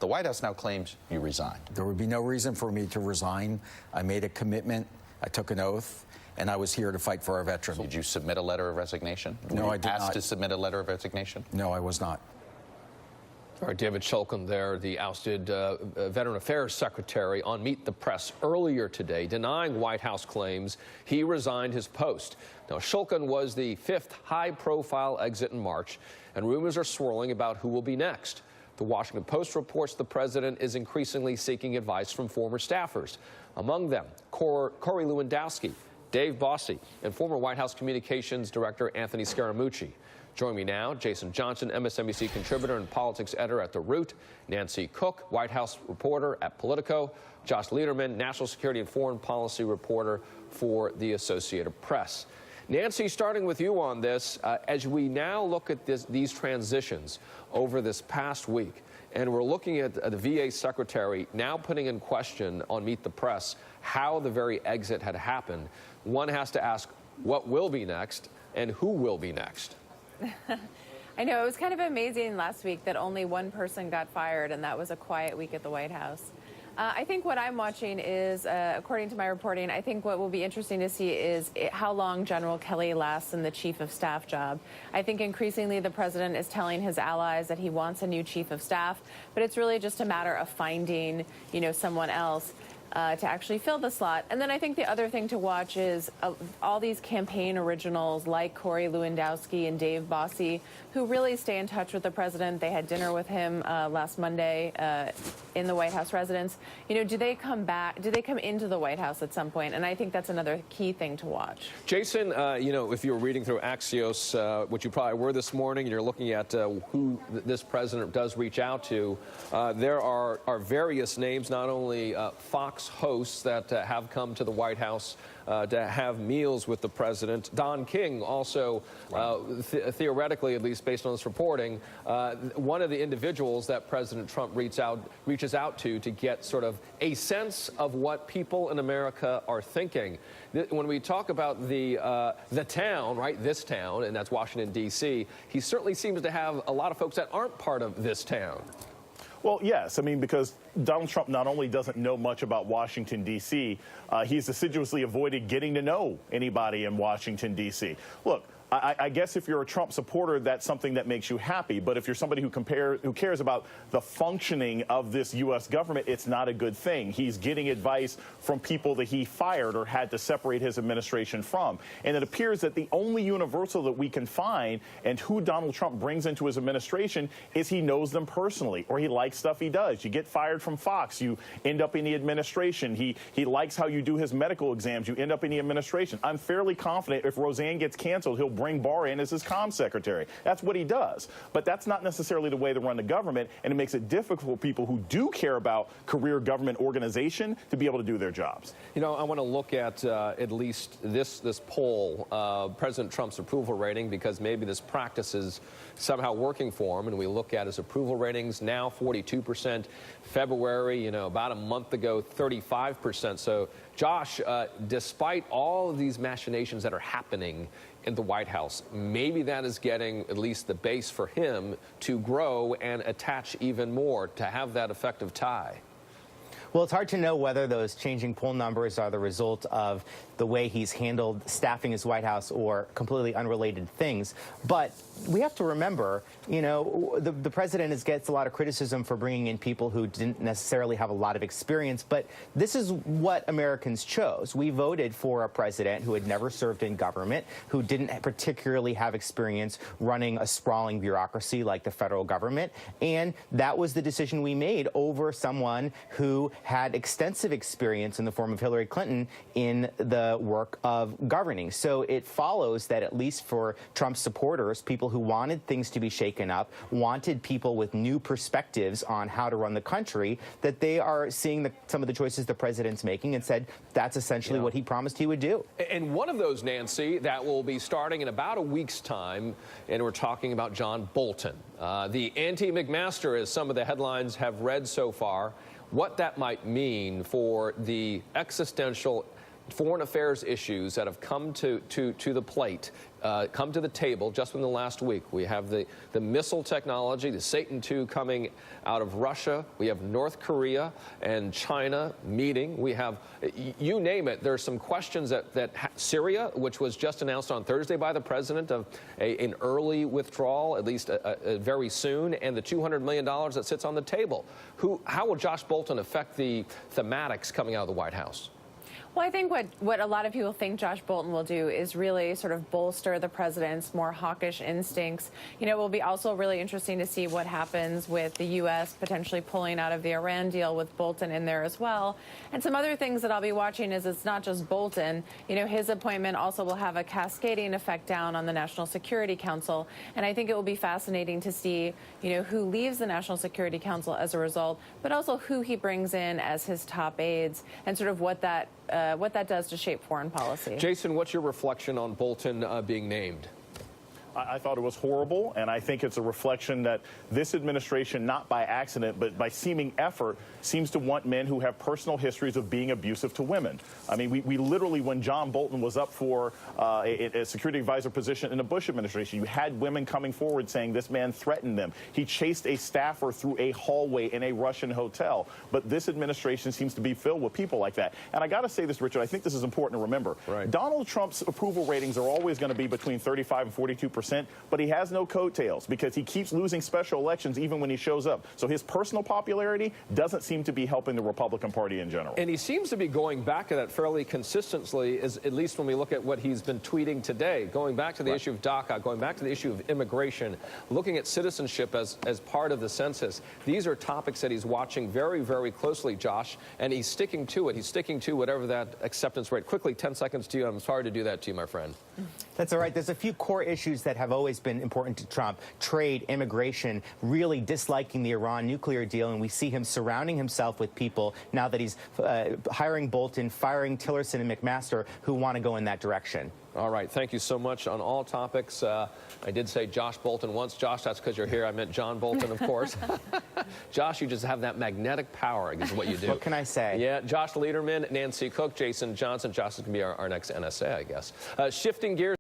The White House now claims you resigned. There would be no reason for me to resign. I made a commitment. I took an oath. And I was here to fight for our veterans. Did you submit a letter of resignation? No, I did not. Asked to submit a letter of resignation? No, I was not. All right, David Shulkin there, the ousted Veteran Affairs Secretary, on Meet the Press earlier today, denying White House claims he resigned his post. Now, Shulkin was the fifth high-profile exit in March, and rumors are swirling about who will be next. The Washington Post reports the president is increasingly seeking advice from former staffers. Among them, Corey Lewandowski, Dave Bossie, and former White House Communications Director Anthony Scaramucci. Joining me now, Jason Johnson, MSNBC contributor and politics editor at The Root, Nancy Cook, White House reporter at Politico, Josh Lederman, national security and foreign policy reporter for the Associated Press. Nancy, starting with you on this, as we now look at these transitions over this past week, and we're looking at the VA secretary now putting in question on Meet the Press how the very exit had happened, one has to ask what will be next and who will be next. I know, it was kind of amazing last week that only one person got fired, and that was a quiet week at the White House. I think what I'm watching is, according to my reporting, I think what will be interesting to see is how long General Kelly lasts in the chief of staff job. I think increasingly the president is telling his allies that he wants a new chief of staff, but it's really just a matter of finding, someone else to actually fill the slot. And then I think the other thing to watch is all these campaign originals like Corey Lewandowski and Dave Bossie, who really stay in touch with the president. They had dinner with him last Monday in the White House residence. Do they come back? Do they come into the White House at some point? And I think that's another key thing to watch. Jason, if you're reading through Axios, which you probably were this morning, and you're looking at who this president does reach out to, there are various names, not only Fox hosts that have come to the White House to have meals with the president. Don King also, theoretically, at least based on this reporting, one of the individuals that President Trump reaches out to get sort of a sense of what people in America are thinking. When we talk about the town, right, this town, and that's Washington, D.C., he certainly seems to have a lot of folks that aren't part of this town. Well, yes. I mean, because Donald Trump not only doesn't know much about Washington, D.C., he's assiduously avoided getting to know anybody in Washington, D.C. Look, I guess if you're a Trump supporter, that's something that makes you happy. But if you're somebody who cares about the functioning of this U.S. government, it's not a good thing. He's getting advice from people that he fired or had to separate his administration from. And it appears that the only universal that we can find and who Donald Trump brings into his administration is he knows them personally, or he likes stuff he does. You get fired from Fox, you end up in the administration. He likes how you do his medical exams. You end up in the administration. I'm fairly confident if Roseanne gets canceled, he'll bring Barr in as his comms secretary. That's what he does. But that's not necessarily the way to run the government, and it makes it difficult for people who do care about career government organization to be able to do their jobs. I want to look at least this poll, President Trump's approval rating, because maybe this practice is somehow working for him, and we look at his approval ratings now 42%, February, about a month ago, 35%. So, Josh, despite all of these machinations that are happening in the White House, maybe that is getting at least the base for him to grow and attach even more, to have that effective tie. Well, it's hard to know whether those changing poll numbers are the result of the way he's handled staffing his White House or completely unrelated things. But we have to remember, the president gets a lot of criticism for bringing in people who didn't necessarily have a lot of experience. But this is what Americans chose. We voted for a president who had never served in government, who didn't particularly have experience running a sprawling bureaucracy like the federal government. And that was the decision we made over someone who had extensive experience in the form of Hillary Clinton in the work of governing. So it follows that at least for Trump supporters, people who wanted things to be shaken up, wanted people with new perspectives on how to run the country, that they are seeing some of the choices the president's making and said that's essentially what he promised he would do. And one of those, Nancy, that will be starting in about a week's time, and we're talking about John Bolton. The anti-McMaster, as some of the headlines have read so far, what that might mean for the existential foreign affairs issues that have come to the plate, come to the table just in the last week. We have the missile technology, the Satan II coming out of Russia. We have North Korea and China meeting. We have, you name it, there's some questions that Syria, which was just announced on Thursday by the president of an early withdrawal, at least very soon, and the $200 million that sits on the table. How will Josh Bolten affect the thematics coming out of the White House? Well, I think what a lot of people think Josh Bolten will do is really sort of bolster the president's more hawkish instincts. You know, it will be also really interesting to see what happens with the U.S. potentially pulling out of the Iran deal with Bolten in there as well. And some other things that I'll be watching is it's not just Bolten. You know, his appointment also will have a cascading effect down on the National Security Council. And I think it will be fascinating to see, you know, who leaves the National Security Council as a result, but also who he brings in as his top aides and sort of what that does to shape foreign policy. Jason, what's your reflection on Bolten being named? I thought it was horrible, and I think it's a reflection that this administration, not by accident, but by seeming effort, seems to want men who have personal histories of being abusive to women. I mean, we literally, when John Bolton was up for a security advisor position in the Bush administration, you had women coming forward saying this man threatened them. He chased a staffer through a hallway in a Russian hotel. But this administration seems to be filled with people like that. And I got to say this, Richard, I think this is important to remember. Right. Donald Trump's approval ratings are always going to be between 35 and 42%. But he has no coattails because he keeps losing special elections even when he shows up. So his personal popularity doesn't seem to be helping the Republican Party in general. And he seems to be going back to that fairly consistently, at least when we look at what he's been tweeting today, going back to the issue of DACA, going back to the issue of immigration, looking at citizenship as part of the census. These are topics that he's watching very, very closely, Josh, and he's sticking to it. He's sticking to whatever that acceptance rate. Quickly, 10 seconds to you. I'm sorry to do that to you, my friend. That's all right. There's a few core issues that have always been important to Trump. Trade, immigration, really disliking the Iran nuclear deal, and we see him surrounding himself with people now that he's hiring Bolton, firing Tillerson and McMaster who want to go in that direction. All right. Thank you so much on all topics. I did say Josh Bolten once. Josh, that's because you're here. I meant John Bolton, of course. Josh, you just have that magnetic power, is what you do. What can I say? Yeah. Josh Lederman, Nancy Cook, Jason Johnson. Josh is going to be our next NSA, I guess. Shifting gears.